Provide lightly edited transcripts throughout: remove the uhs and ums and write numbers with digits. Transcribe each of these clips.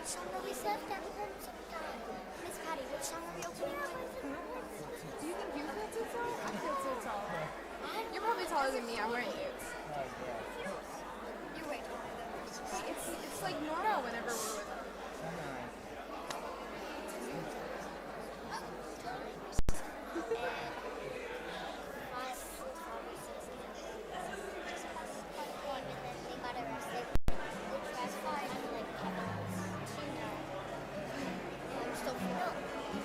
song are we served at home sometime? Miss Patty, which song are we opening with? Do you think you feel too tall? I feel too tall. You're probably taller than me. I'm wearing boots. You're way taller than us. It's like normal whenever we're with them.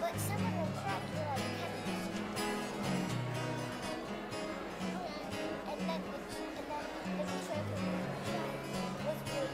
But some of them cracked were like pennies. And then the betrayal was good.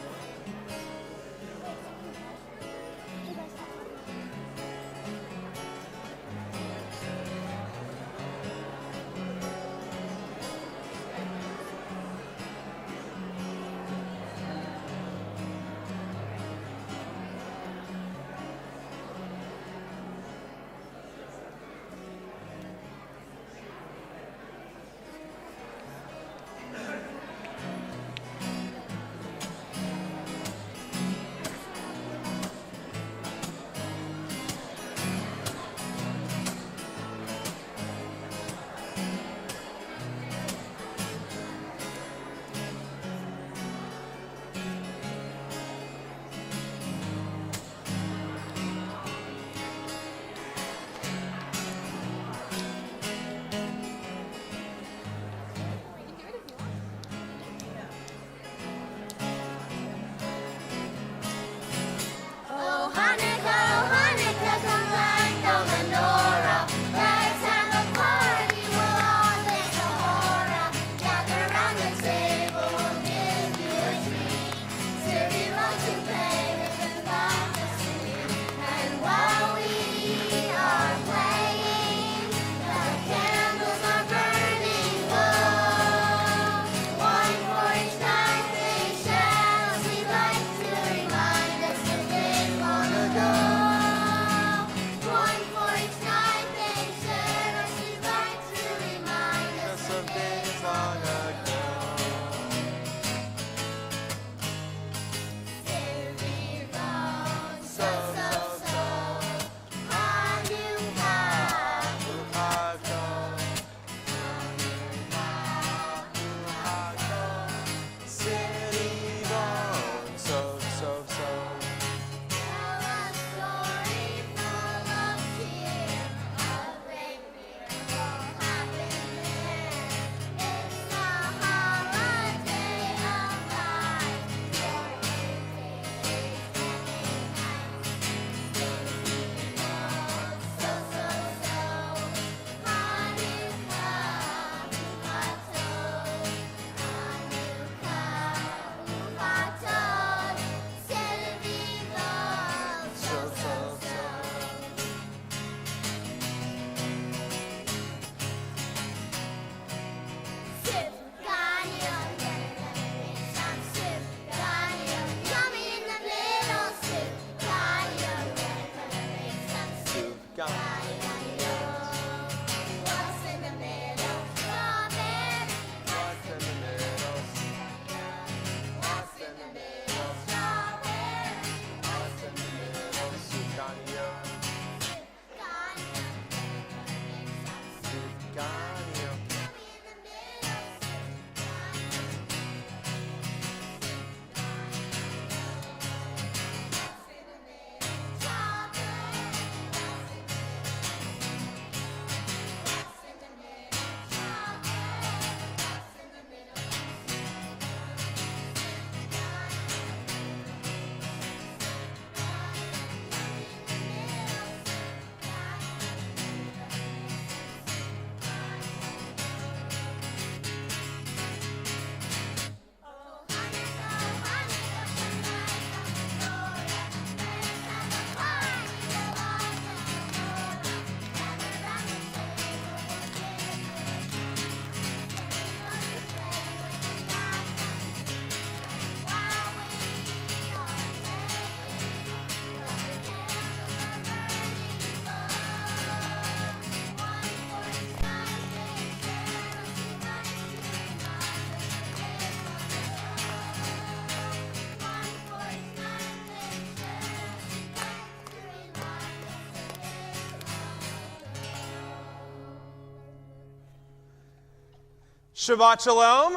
Shabbat Shalom.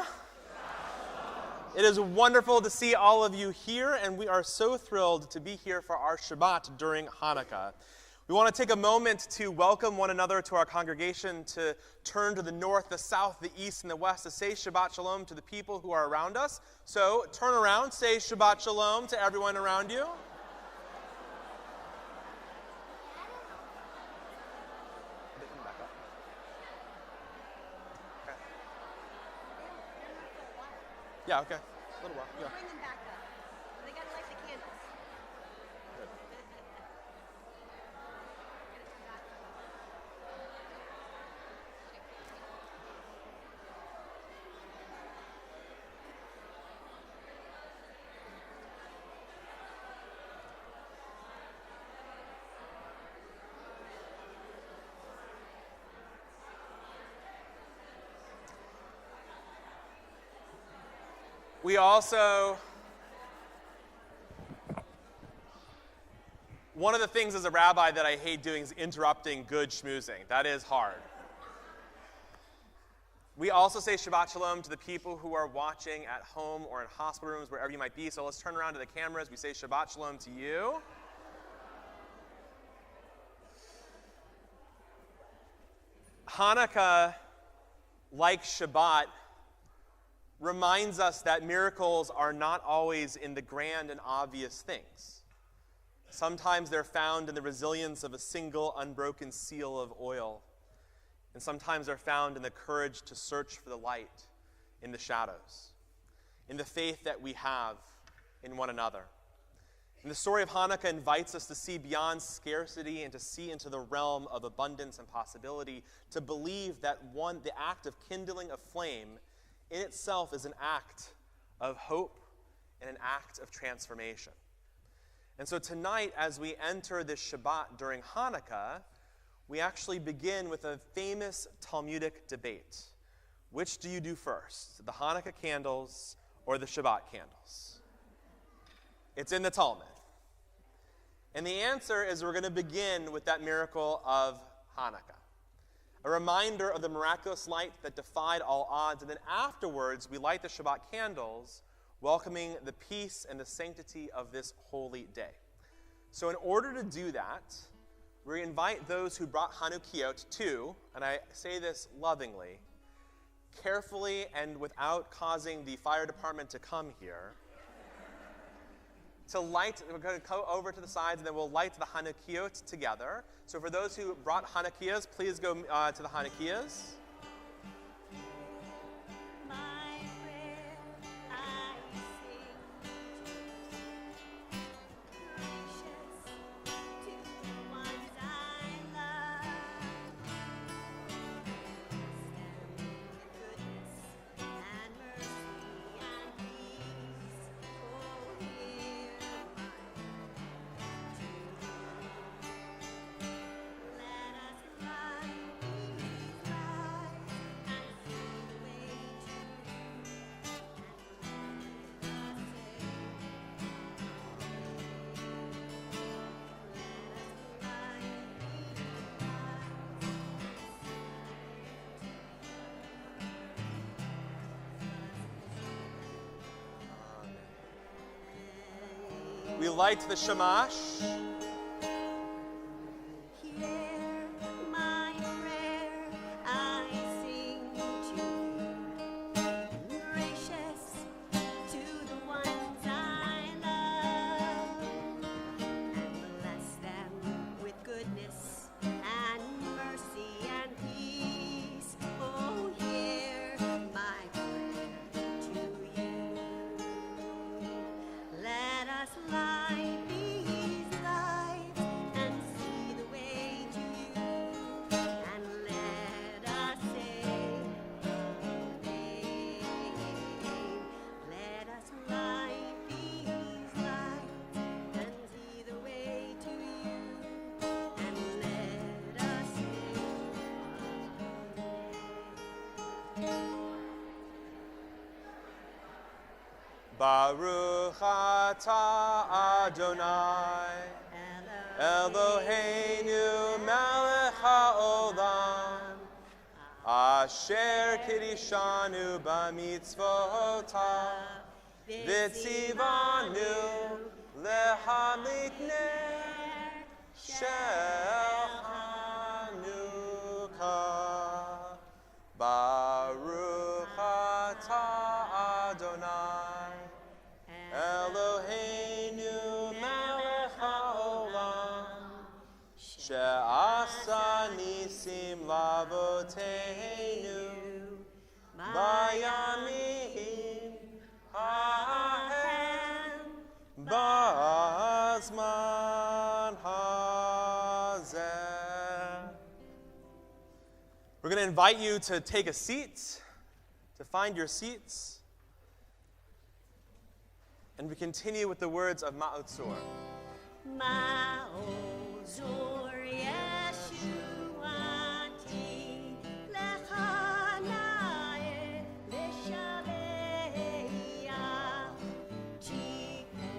It is wonderful to see all of you here, and we are so thrilled to be here for our Shabbat during Hanukkah. We want to take a moment to welcome one another to our congregation, to turn to the north, the south, the east, and the west to say Shabbat Shalom to the people who are around us. So turn around, say Shabbat Shalom to everyone around you. Yeah, okay. A little while. Yeah. Bring them back up. They gotta light the candles. Good. We also, one of the things as a rabbi that I hate doing is interrupting good schmoozing. That is hard. We also say Shabbat Shalom to the people who are watching at home or in hospital rooms, wherever you might be. So let's turn around to the cameras. We say Shabbat Shalom to you. Hanukkah, like Shabbat, reminds us that miracles are not always in the grand and obvious things. Sometimes they're found in the resilience of a single unbroken seal of oil. And sometimes they're found in the courage to search for the light in the shadows, in the faith that we have in one another. And the story of Hanukkah invites us to see beyond scarcity and to see into the realm of abundance and possibility, to believe that the act of kindling a flame in itself is an act of hope and an act of transformation. And so tonight, as we enter this Shabbat during Hanukkah, we actually begin with a famous Talmudic debate. Which do you do first, the Hanukkah candles or the Shabbat candles? It's in the Talmud. And the answer is we're going to begin with that miracle of Hanukkah, a reminder of the miraculous light that defied all odds. And then afterwards, we light the Shabbat candles, welcoming the peace and the sanctity of this holy day. So in order to do that, we invite those who brought chanukiyot to, and I say this lovingly, carefully and without causing the fire department to come here, to light. We're going to go over to the sides, and then we'll light the chanukiyot together. So for those who brought chanukiyos, please go to the chanukiyos. We light the shamash. Baruch atah Adonai, Eloheinu melech haolam, asher Asher kirishanu b'mitzvotav, v'tzivanu lehamlik ner shel Chanukah. Baruch atah Adonai, Eloheinu melech haolam, she'asa nisim lavoteinu, bayamim hahem, bazman hazeh. We're going to invite you to take a seat, to find your seats. And we continue with the words of Ma'otzor. Ma'ozor Yeshuati lechanae l'shabeach chiku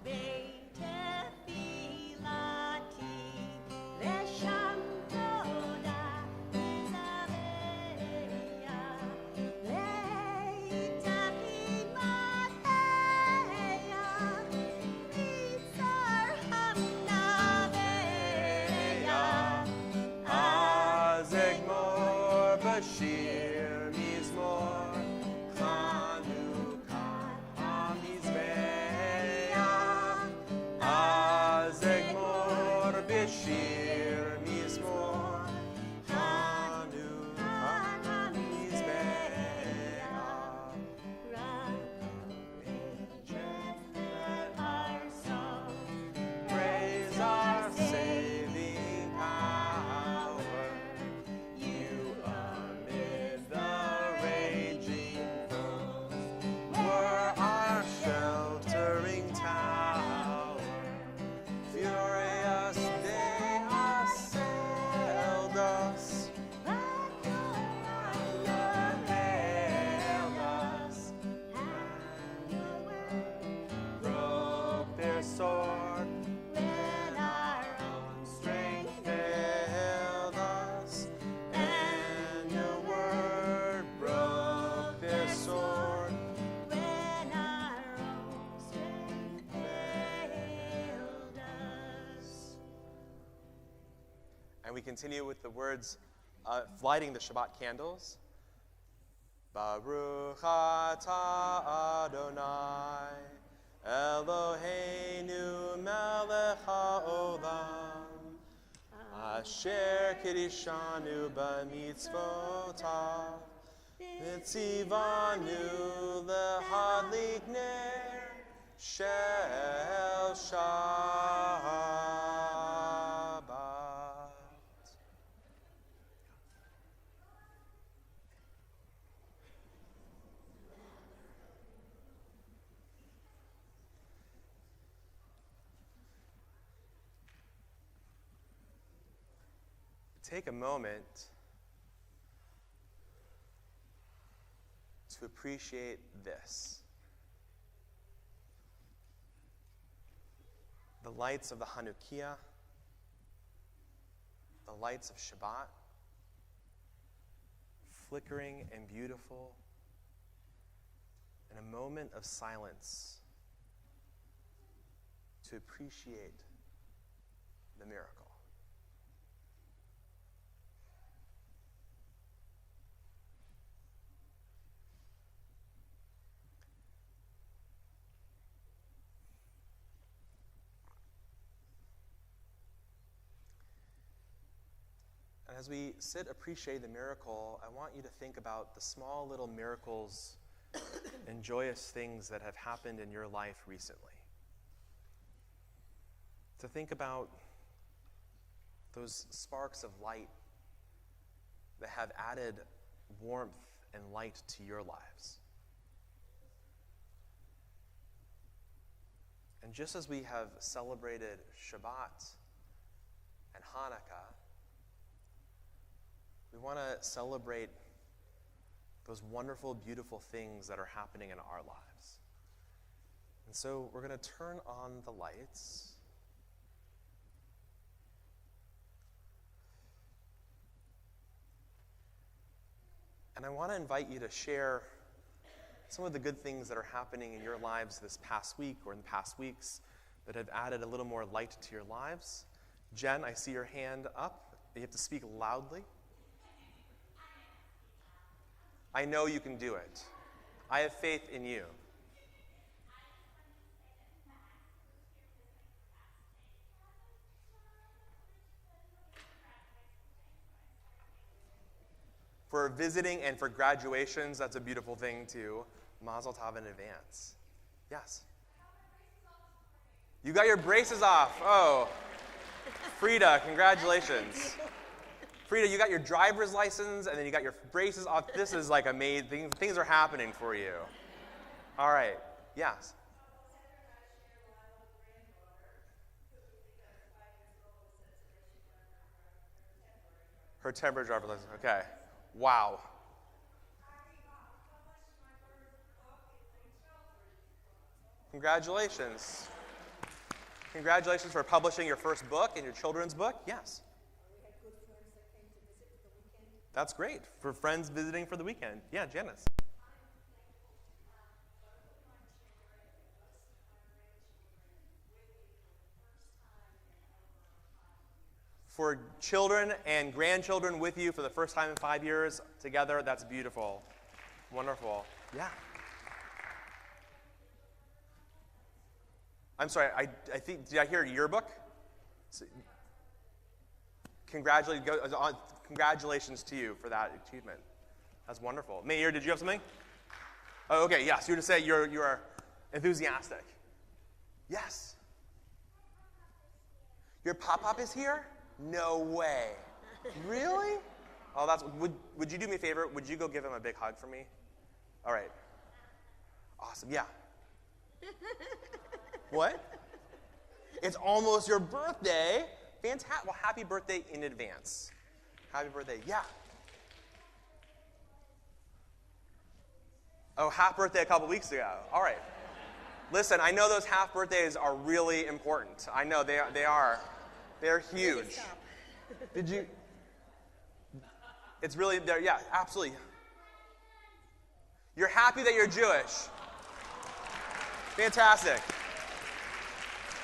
beitefilati l'sham toda izaveya leitahimateya mitzar hamnaveya Azegmor Bashir Mizmor Chanukah HaMizbeach. Azegmor Bashir Mizmor Chanukah HaMizbeach. Praise our saving power, you amid the raging foes were our sheltering tower. Furious they assailed us, unveiled us, broke their sword when our own strength failed us, and your word broke their sword when our own strength failed us. And we continue with the words lighting the Shabbat candles. Baruch atah Adonai, Eloheinu melech haolam, asher kirishanu b'mitzvotav, v'tzivanu lehadlik ner shel Shabbat. Take a moment to appreciate this. The lights of the Hanukkah, the lights of Shabbat, flickering and beautiful, in a moment of silence to appreciate the miracle. And as we sit appreciating the miracle, I want you to think about the small little miracles and joyous things that have happened in your life recently. To think about those sparks of light that have added warmth and light to your lives. And just as we have celebrated Shabbat and Hanukkah, we want to celebrate those wonderful, beautiful things that are happening in our lives. And so we're going to turn on the lights. And I want to invite you to share some of the good things that are happening in your lives this past week or in the past weeks that have added a little more light to your lives. Jen, I see your hand up. You have to speak loudly. I know you can do it. I have faith in you. For visiting and for graduations, that's a beautiful thing too. Mazel tov in advance. Yes. You got your braces off. Oh, Frida, congratulations. Frida, you got your driver's license and then you got your braces off. This is like amazing. Things are happening for you. All right. Yes. Her temporary driver's license. Okay. Wow. Congratulations. Congratulations for publishing your first book and your children's book. Yes. That's great. For friends visiting for the weekend. Yeah, Janice. For children and grandchildren with you for the first time in 5 years together, that's beautiful. Wonderful. Yeah. I'm sorry, I think, did I hear yearbook? Congratulations to you for that achievement. That's wonderful. Mayor, did you have something? Oh, okay, yes. You were to say you are enthusiastic. Yes. Your pop-up is here? No way. Really? Oh, that's. Would you do me a favor? Would you go give him a big hug for me? All right. Awesome. Yeah. What? It's almost your birthday. Fantastic. Well, happy birthday in advance. Happy birthday. Yeah. Oh, half birthday a couple weeks ago. All right. Listen, I know those half birthdays are really important. I know they are. They're huge. Did you? It's really there. Yeah, absolutely. You're happy that you're Jewish. Fantastic.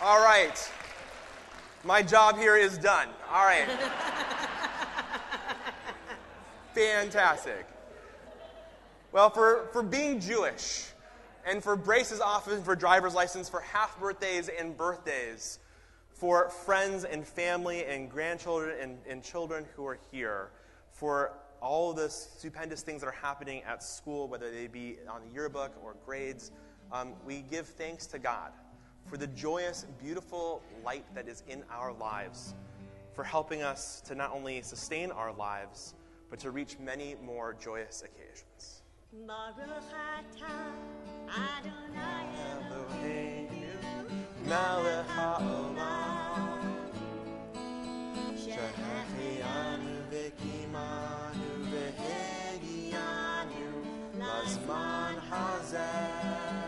All right. My job here is done. All right. Fantastic. Well, for being Jewish and for braces off and for driver's license, for half birthdays and birthdays, for friends and family and grandchildren and children who are here, for all of the stupendous things that are happening at school, whether they be on the yearbook or grades, we give thanks to God for the joyous, beautiful light that is in our lives, for helping us to not only sustain our lives, but to reach many more joyous occasions. Baruch atah Adonai Eloheinu melech haolam shehechianu v'kimanu v'hegianu lazman hazeh.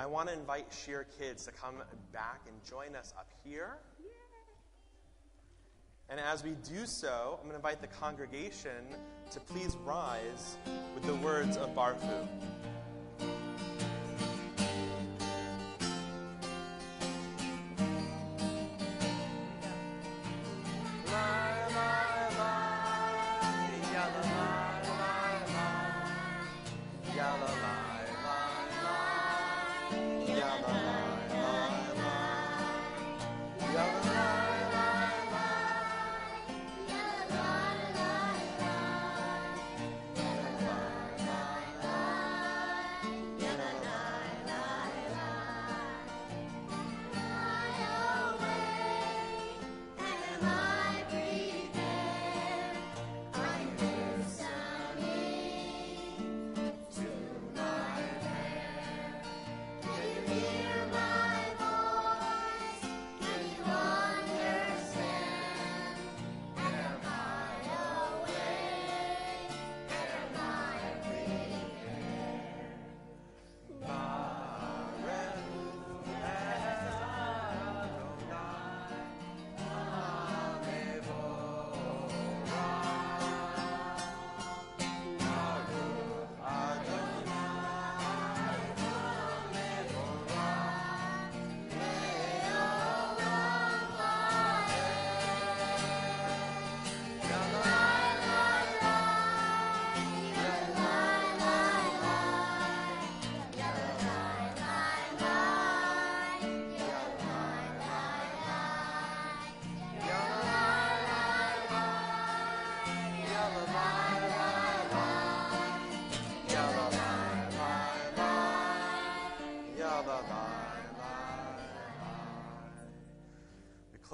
I want to invite Sheer Kids to come back and join us up here. And as we do so, I'm going to invite the congregation to please rise with the words of Barfu.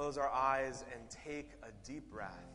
close our eyes and take a deep breath.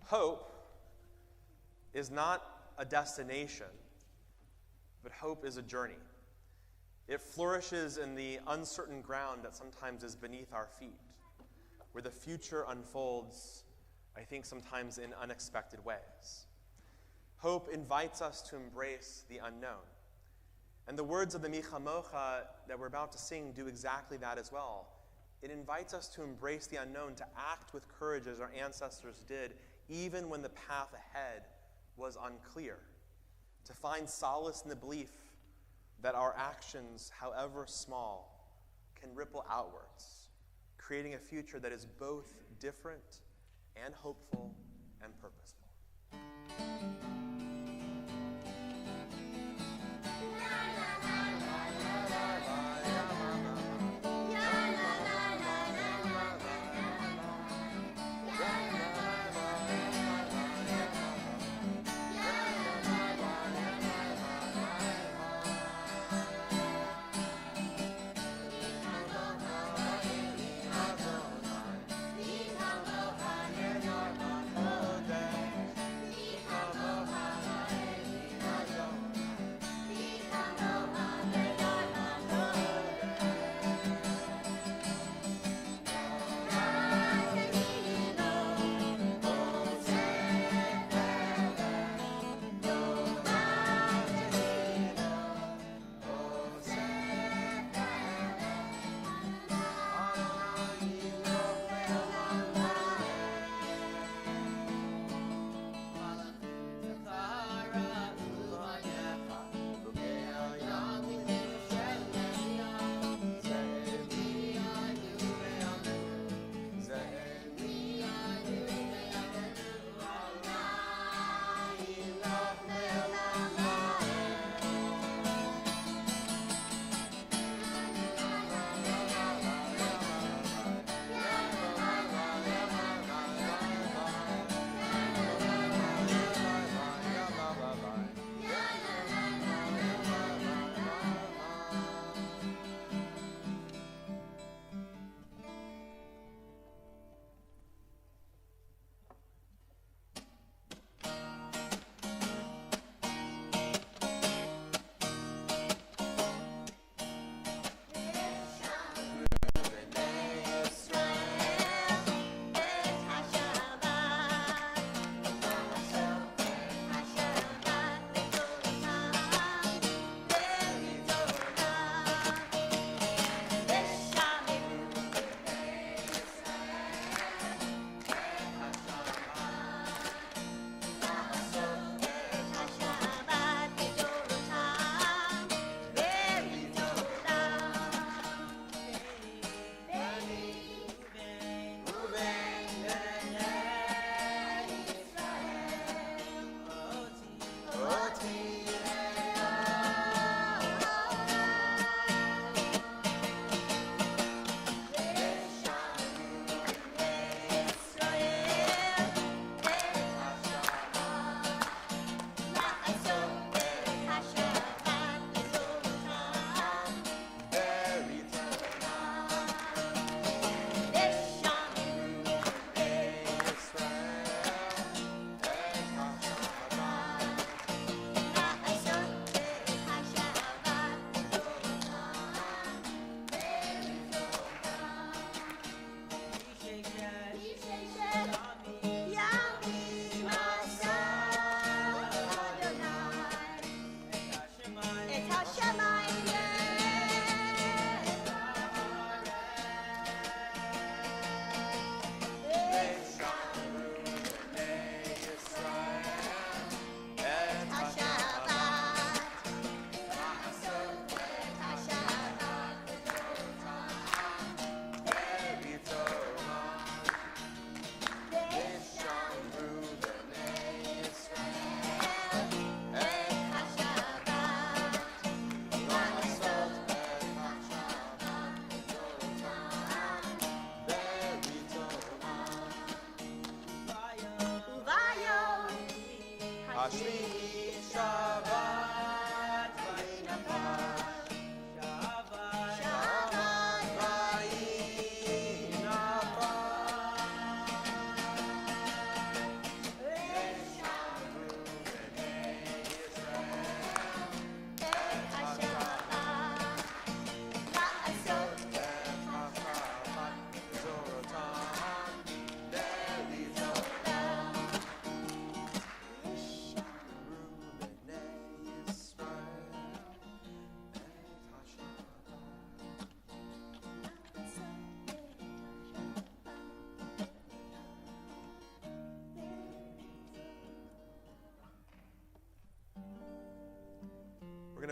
Hope is not a destination, but hope is a journey. It flourishes in the uncertain ground that sometimes is beneath our feet, where the future unfolds, I think, sometimes in unexpected ways. Hope invites us to embrace the unknown. And the words of the Michamocha that we're about to sing do exactly that as well. It invites us to embrace the unknown, to act with courage as our ancestors did, even when the path ahead was unclear. to find solace in the belief that our actions, however small, can ripple outwards, creating a future that is both different and hopeful and purposeful.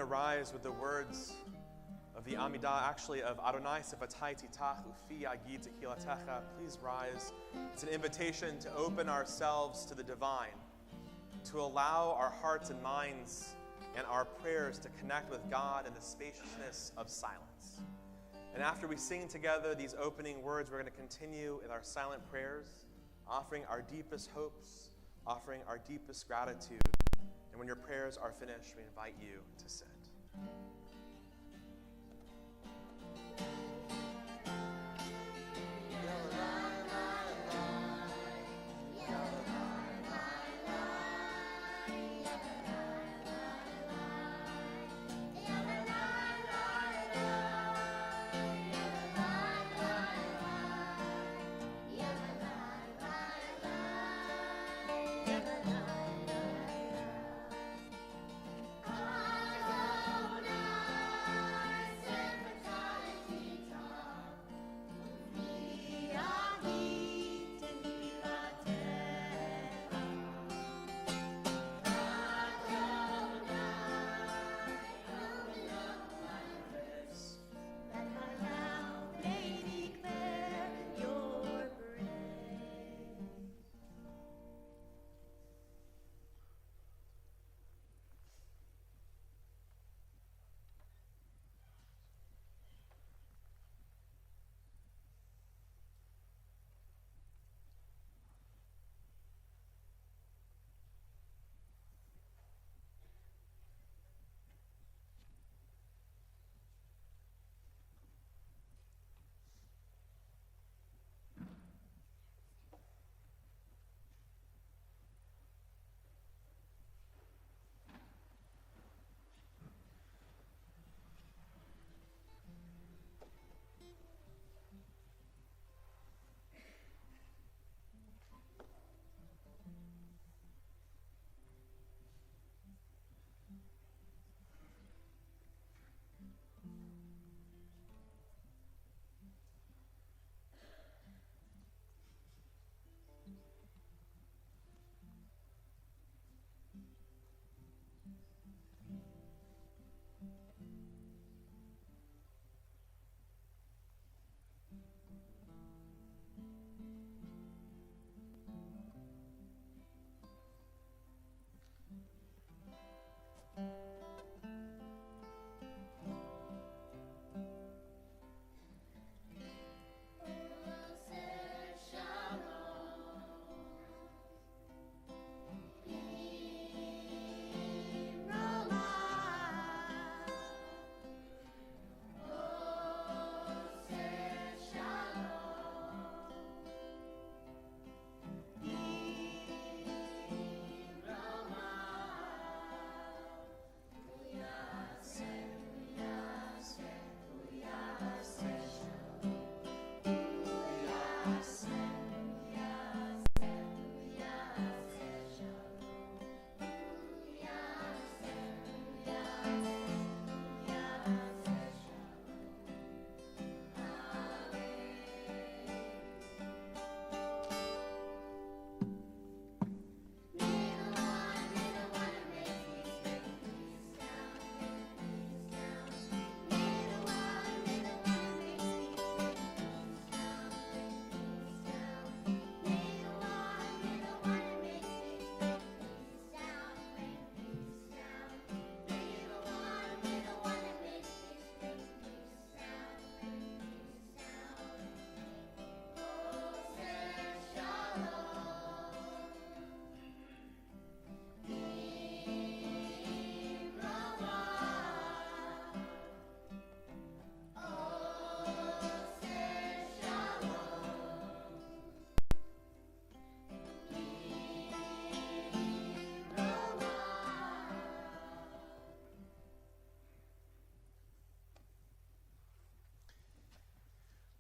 to rise with the words of the Amidah, actually of Adonai Sifatai Titach Ufi Agid Tehilatecha. Please rise. It's an invitation to open ourselves to the divine, to allow our hearts and minds and our prayers to connect with God in the spaciousness of silence. And after we sing together these opening words, we're going to continue in our silent prayers, offering our deepest hopes, offering our deepest gratitude. And when your prayers are finished, we invite you to sit.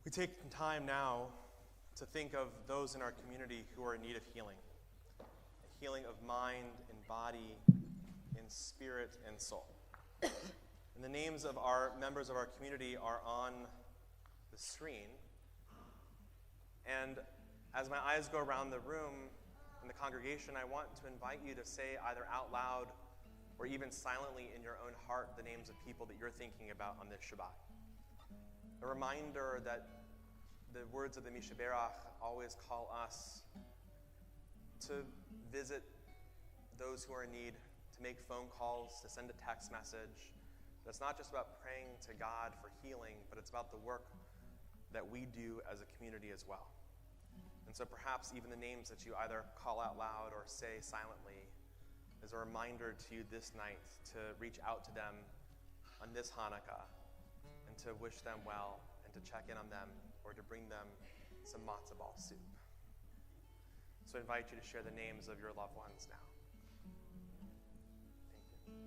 We take some time now to think of those in our community who are in need of healing. A healing of mind and body, in spirit and soul. And the names of our members of our community are on the screen. And as my eyes go around the room in the congregation, I want to invite you to say either out loud or even silently in your own heart the names of people that you're thinking about on this Shabbat. A reminder that the words of the Mishaberach always call us to visit those who are in need, to make phone calls, to send a text message. It's not just about praying to God for healing, but it's about the work that we do as a community as well. And so perhaps even the names that you either call out loud or say silently is a reminder to you this night to reach out to them on this Hanukkah and to wish them well and to check in on them or to bring them some matzah ball soup. So I invite you to share the names of your loved ones now. Thank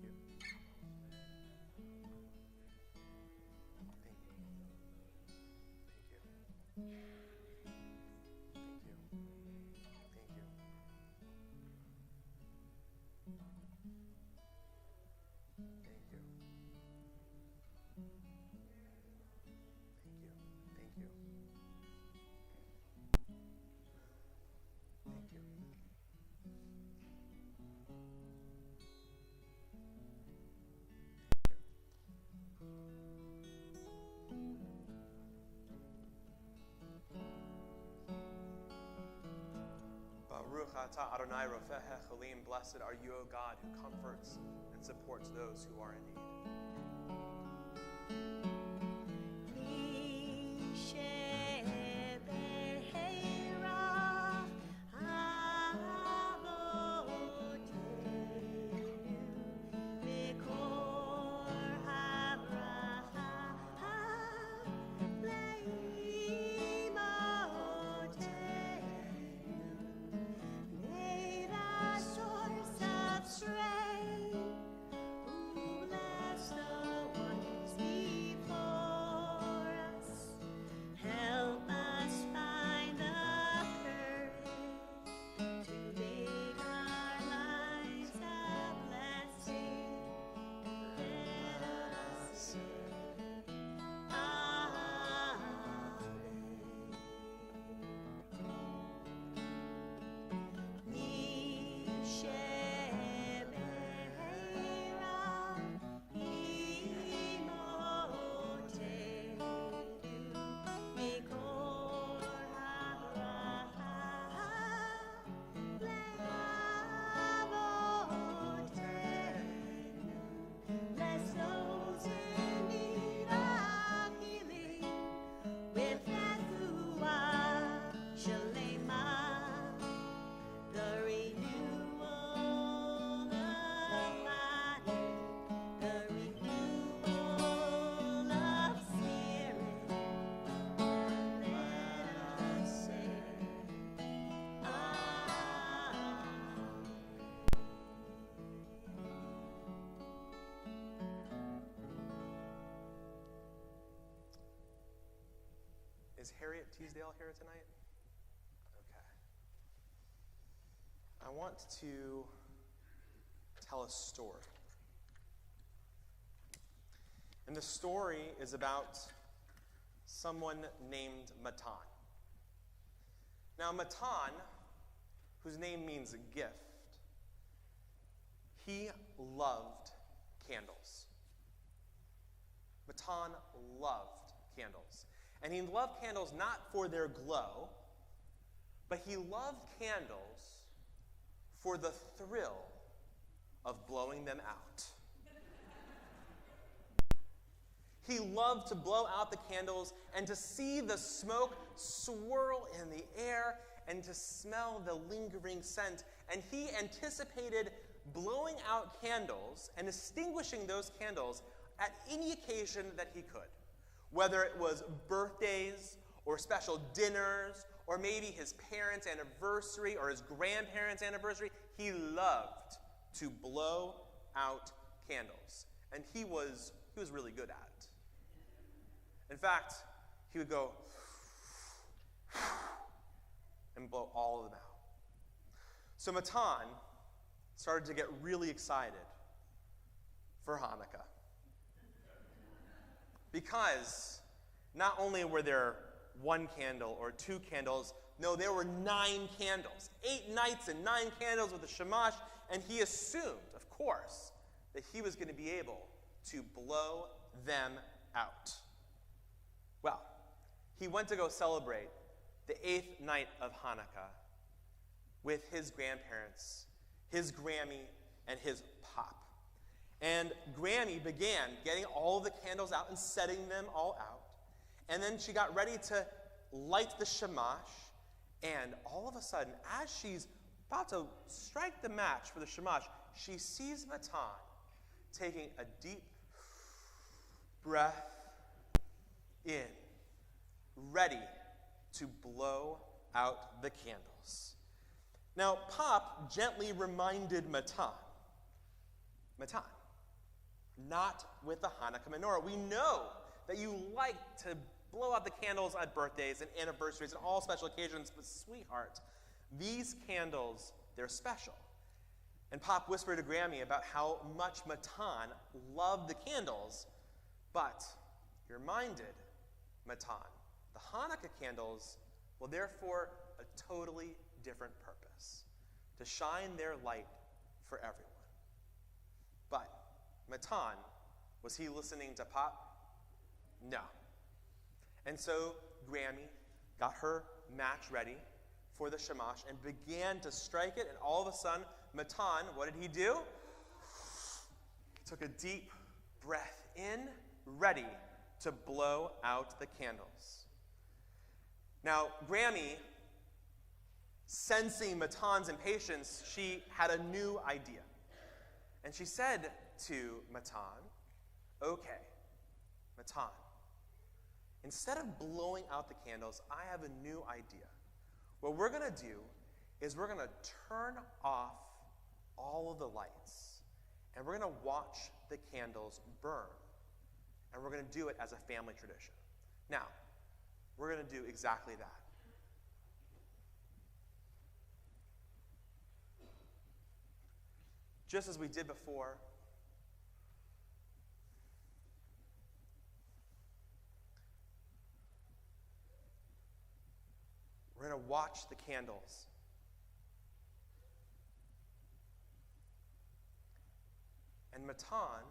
you. Baruch atah Adonai Rofeh Chalim. Blessed are you, O God, who comforts and supports those who are in need. Is Harriet Teasdale here tonight? Okay. I want to tell a story. And the story is about someone named Matan. Now, Matan, whose name means gift, he loved candles. Matan loved candles. And he loved candles not for their glow, but he loved candles for the thrill of blowing them out. He loved to blow out the candles and to see the smoke swirl in the air and to smell the lingering scent. And he anticipated blowing out candles and extinguishing those candles at any occasion that he could. Whether it was birthdays or special dinners or maybe his parents' anniversary or his grandparents' anniversary, he loved to blow out candles. And he was really good at it. In fact, he would go and blow all of them out. So Matan started to get really excited for Hanukkah. Because not only were there one candle or two candles, No, there were 9 candles. 8 nights and 9 candles with the shamash, and he assumed, of course, that he was going to be able to blow them out. Well, he went to go celebrate the 8th night of Hanukkah with his grandparents, his Grammy, and his pop. And Grammy began getting all the candles out and setting them all out. And then she got ready to light the shamash. And all of a sudden, as she's about to strike the match for the shamash, she sees Matan taking a deep breath in, ready to blow out the candles. Now, Pop gently reminded Matan, not with the Hanukkah menorah. We know that you like to blow out the candles at birthdays and anniversaries and all special occasions, but sweetheart, these candles, they're special. And Pop whispered to Grammy about how much Matan loved the candles, but he reminded Matan, the Hanukkah candles, well, they're for a totally different purpose, to shine their light for everyone. But Matan, was he listening to Pop? No. And so Grammy got her match ready for the shamash and began to strike it, and all of a sudden, Matan, what did he do? He took a deep breath in, ready to blow out the candles. Now, Grammy, sensing Matan's impatience, she had a new idea. And she said to Matan, okay, Matan, instead of blowing out the candles, I have a new idea. What we're going to do is we're going to turn off all of the lights, and we're going to watch the candles burn. And we're going to do it as a family tradition. Now, we're going to do exactly that. Just as we did before, we're going to watch the candles. And Matan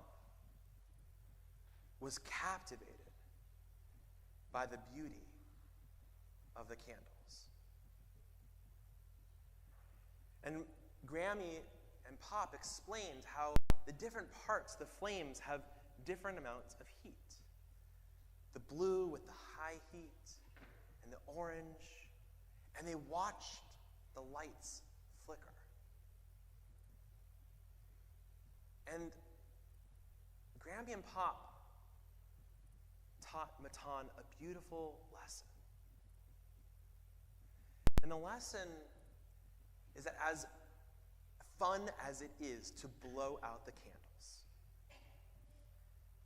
was captivated by the beauty of the candles. And Grammy and Pop explained how the different parts, the flames, have different amounts of heat. The blue with the high heat, and the orange, and they watched the lights flicker. And Grammy and Pop taught Matan a beautiful lesson. And the lesson is that as fun as it is to blow out the candles,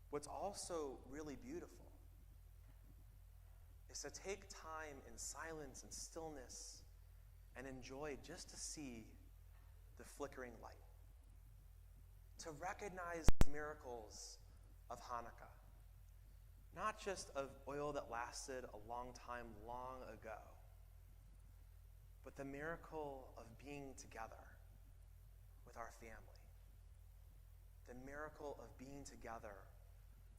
what's also really beautiful is to take time in silence and stillness and enjoy just to see the flickering light. To recognize the miracles of Hanukkah. Not just of oil that lasted a long time long ago, but the miracle of being together with our family. The miracle of being together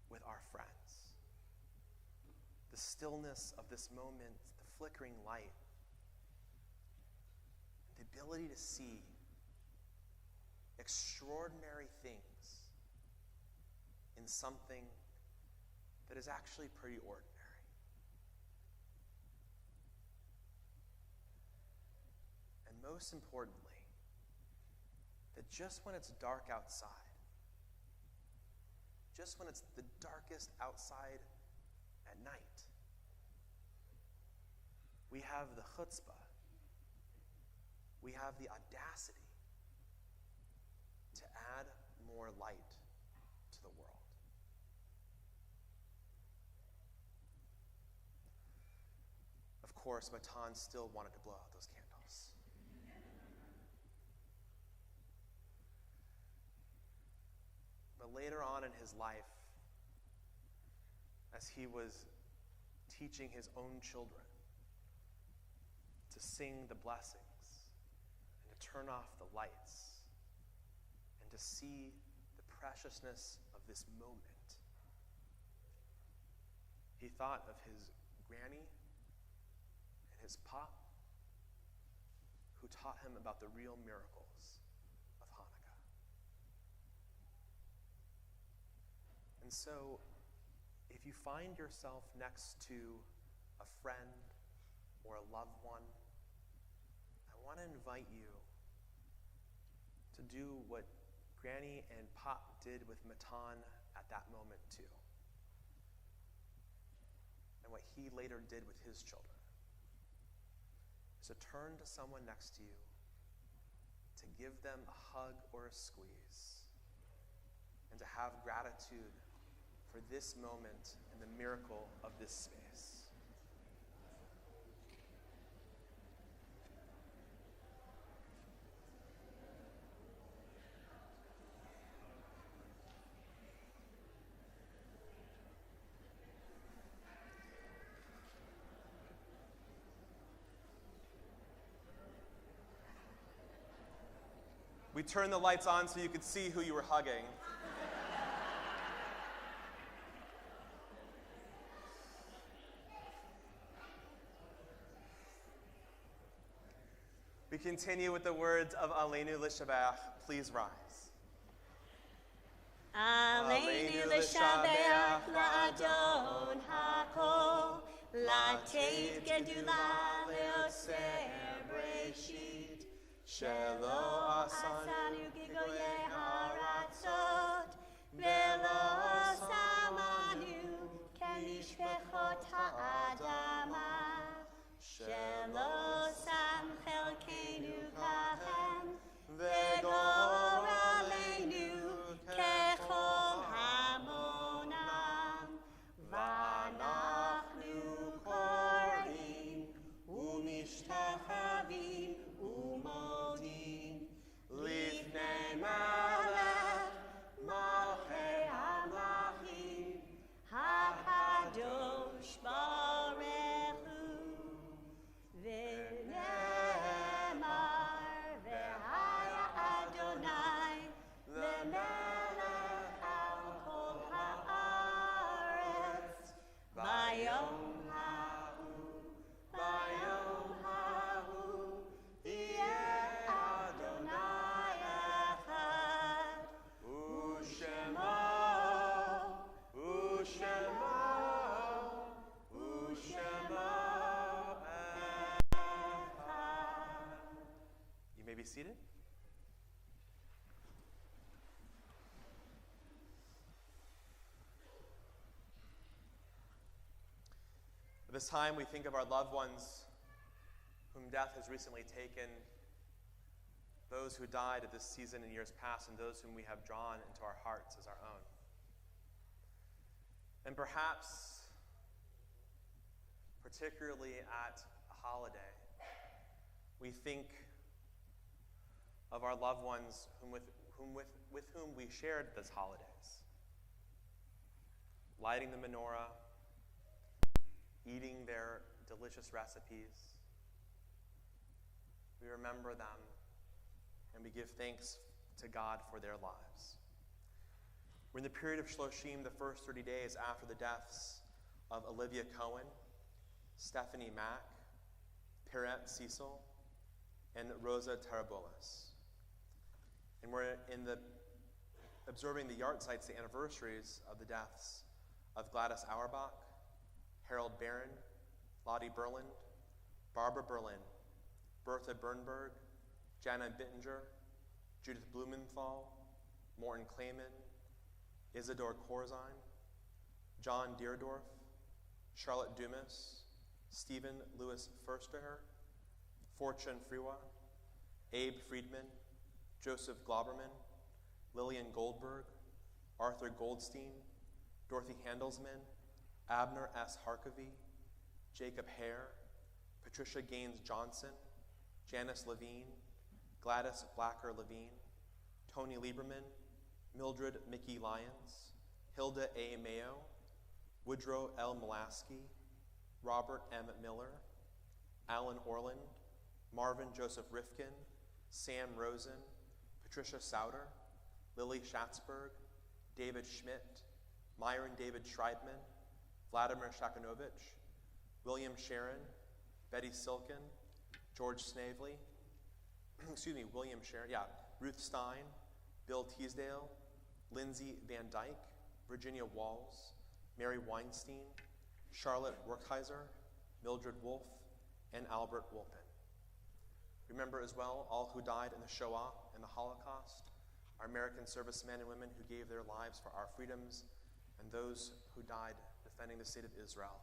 with our friends. The stillness of this moment, the flickering light, the ability to see extraordinary things in something that is actually pretty ordinary. And most importantly, that just when it's dark outside, just when it's the darkest outside at night, we have the chutzpah, we have the audacity to add more light to the world. Of course, Matan still wanted to blow out those candles. But later on in his life, as he was teaching his own children, to sing the blessings and to turn off the lights and to see the preciousness of this moment. He thought of his granny and his pop, who taught him about the real miracles of Hanukkah. And so, if you find yourself next to a friend or a loved one, I want to invite you to do what Granny and Pop did with Matan at that moment too, and what he later did with his children, is to turn to someone next to you, to give them a hug or a squeeze, and to have gratitude for this moment and the miracle of this space. We turned the lights on so you could see who you were hugging. We continue with the words of Aleinu L'Shabach. Please rise. Aleinu l'shabach la'adon hakol, latet gedula le'oser breshit, shelo asanu gigoye haratzot, velo samanu kenishpechot ha'adama, shelo sam chelkenu kahem, vegor aleinu kechol hamonam, v'anachnu korim umishtachavim umodim lifnei melech malchei hamlachim hakadosh baruch hu v'nemar v'haya Adonai lemelech al kol haaretz bayom hahu yeh Adonai echad u'shemo echad. You may be seated. At this time, we think of our loved ones whom death has recently taken, those who died at this season in years past, and those whom we have drawn into our hearts as our own. And perhaps, particularly at a holiday, we think of our loved ones with whom we shared these holidays, lighting the menorah, eating their delicious recipes. We remember them, and we give thanks to God for their lives. We're in the period of Shloshim, the first 30 days after the deaths of Olivia Cohen, Stephanie Mack, Perrette Cecil, and Rosa Tarabolas. And we're observing the yahrzeits, the anniversaries of the deaths of Gladys Auerbach, Harold Barron, Lottie Berland, Barbara Berlin, Bertha Bernberg, Jana Bittinger, Judith Blumenthal, Morton Clayman, Isidore Corzine, John Deerdorf, Charlotte Dumas, Stephen Louis Fursteher, Fortune Frewa, Abe Friedman, Joseph Glauberman, Lillian Goldberg, Arthur Goldstein, Dorothy Handelsman, Abner S. Harkavy, Jacob Hare, Patricia Gaines Johnson, Janice Levine, Gladys Blacker Levine, Tony Lieberman, Mildred Mickey Lyons, Hilda A. Mayo, Woodrow L. Mulaski, Robert M. Miller, Alan Orland, Marvin Joseph Rifkin, Sam Rosen, Patricia Sauter, Lily Schatzberg, David Schmidt, Myron David Schreibman, Vladimir Shakanovich, William Sharon, Betty Silken, George Snavely, William Sharon, Ruth Stein, Bill Teasdale, Lindsay Van Dyke, Virginia Walls, Mary Weinstein, Charlotte Werkheiser, Mildred Wolf, and Albert Wolpin. Remember as well all who died in the Shoah and the Holocaust, our American servicemen and women who gave their lives for our freedoms, and those who died defending the state of Israel.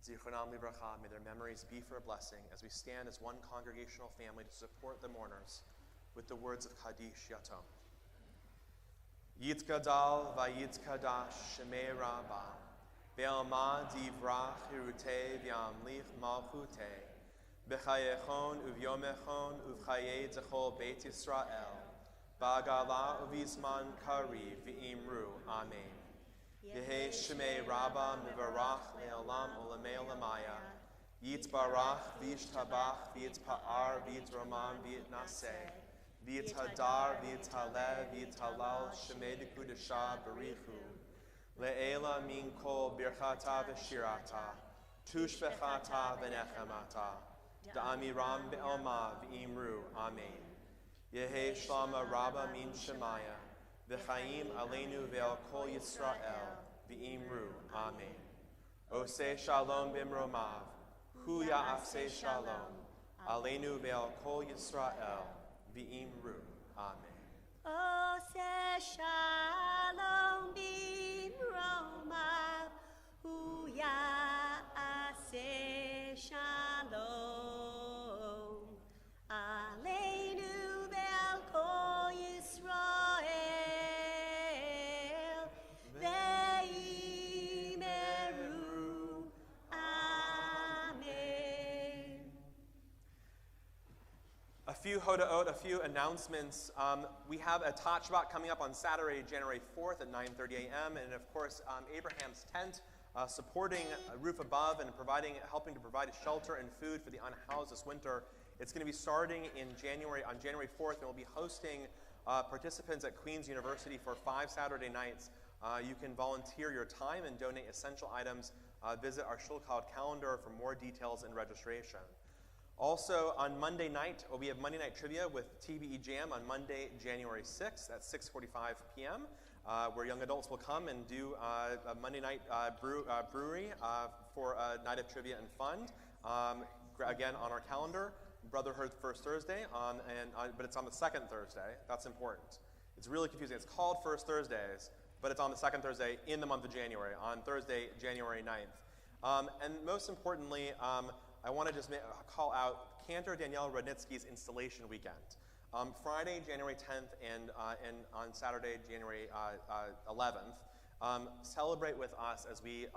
Zichronam livracha, may their memories be for a blessing as we stand as one congregational family to support the mourners with the words of Kaddish Yatom. Yitzgadal vayitzkadash shemei rabba, ve'alma divrach hirute v'yamlich malchute, b'chayechon uvyomechon uvchaye zechol beit Yisrael, ba'gala uvizman kari v'imru, amen. Yehe shemei rabba mivarach le'olam olamei olamaya, yitzbarach v'yishtabach v'yitzpa'ar v'yitzroman v'yitnaseh, v'yitzhadar v'yitzhaleh v'yitzhalal shemei dekudasha barichu, le'ela min kol birchata v'shirata, tushbechata v'nechemata, da'amiram be'elma v'imru, amen. Yehe shlama rabba min shemaya, v'chaim aleinu ve'al kol Yisrael, v'imru, amen. Oseh shalom b'mromav, hu ya'aseh shalom, aleinu ve'al kol Yisrael, v'imru, amen. Oseh shalom b'mromav, hu ya'aseh shalom, aleinu ve'al kol Yisrael, v'imru, amen. A few hodaot, a few announcements. We have a Tot Shabbat coming up on Saturday, January 4th at 9:30 a.m. And of course, Abraham's tent, supporting a roof above and helping to provide shelter and food for the unhoused this winter. It's going to be starting on January 4th, and we'll be hosting participants at Queen's University for 5 Saturday nights. You can volunteer your time and donate essential items. Visit our Shul Cloud calendar for more details and registration. Also, on Monday night, we have Monday Night Trivia with TBE Jam on Monday, January 6th at 6:45 p.m., where young adults will come and do a Monday night brewery for a night of trivia and fun. Again, on our calendar, Brotherhood First Thursday, but it's on the second Thursday. That's important. It's really confusing. It's called First Thursdays, but it's on the second Thursday in the month of January, on Thursday, January 9th. And most importantly, I want to just call out Cantor Danielle Rudnitsky's installation weekend. Friday, January 10th, and on Saturday, January 11th. Celebrate with us as we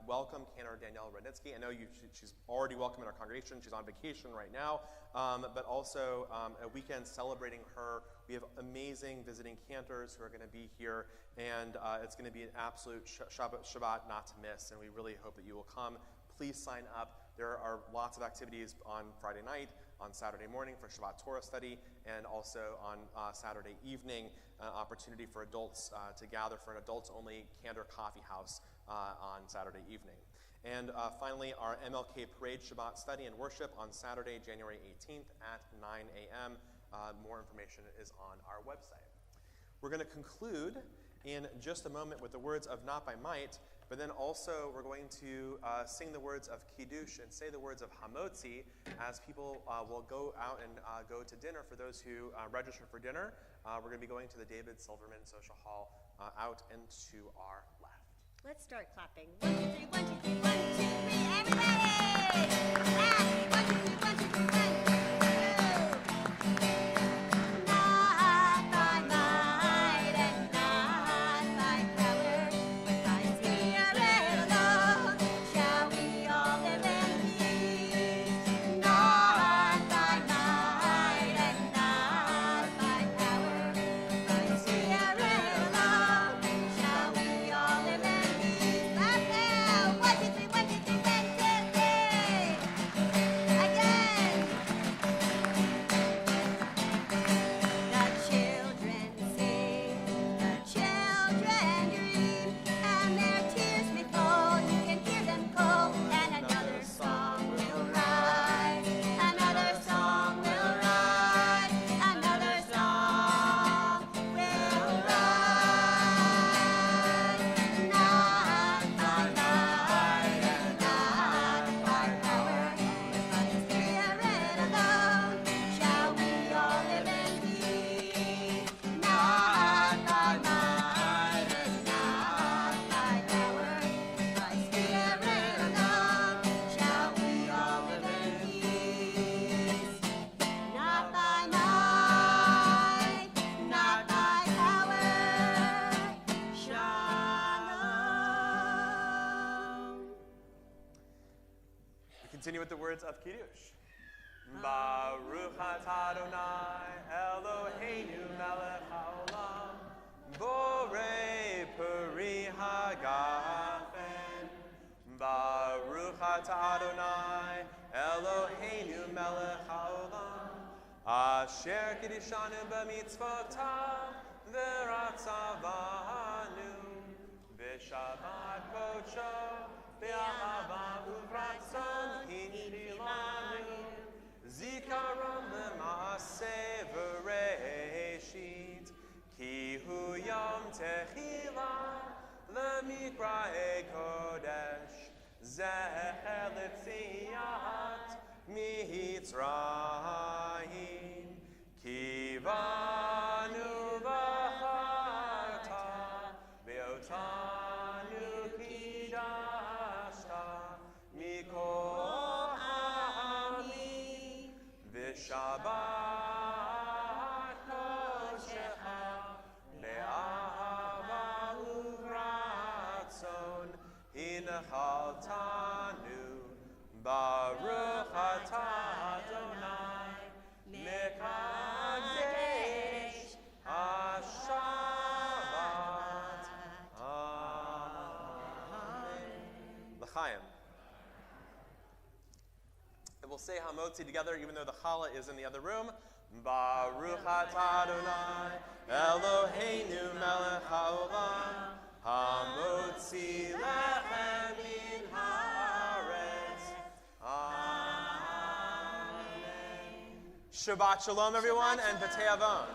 welcome Cantor Danielle Rudnitsky. I know she's already welcome in our congregation. She's on vacation right now, but also a weekend celebrating her. We have amazing visiting cantors who are going to be here, and it's going to be an absolute Shabbat not to miss, and we really hope that you will come. Please sign up. There are lots of activities on Friday night, on Saturday morning for Shabbat Torah study, and also on Saturday evening, opportunity for adults to gather for an adults-only Cantor Coffee House on Saturday evening. And finally, our MLK Parade Shabbat study and worship on Saturday, January 18th at 9 a.m. More information is on our website. We're going to conclude in just a moment with the words of Not by Might, but then also we're going to sing the words of Kiddush and say the words of Hamotzi as people will go out and go to dinner. For those who register for dinner, we're going to be going to the David Silverman Social Hall out and to our left. Let's start clapping. 1, 2, 3, 1, 2, 3, 1, 2, 3, everybody! Clap! 1, 2, 3, 1, 2, 3, 1, 2. Not by might and not by power, but by Spirit alone shall we all live in peace. Not by might and not by power, but by Spirit alone shall we all live in peace. Clap now! 1, 2, 3, 1, 2, 3, Continue with the words of Kiddush. Baruch atah Adonai Eloheinu melech haolam borei peri hagafen. Baruch atah Adonai Eloheinu melech haolam asher kiddishanu b'mitzvotav v'ratzavanu b'shabbat kodsho b'ahava uvratzon hinilanu zikaron l'maaseh v'reishit ki hu yom techila l'mikra'e kodesh zecher l'tziat mitzrayim ki banu b'charta ve'otanu kidashta mikol ha'amim v'shabbat kodshecha be'ahava uvratzon hinachaltanu Baruch atah Adonai mekadesh ha-shabbat. Amen. L'chaim. And we'll say Hamotzi together, even though the challah is in the other room. Baruch atah Adonai Eloheinu melech haolam hamotzi lechem min haaretz. Amen. Shabbat shalom, everyone, and b'tei avon.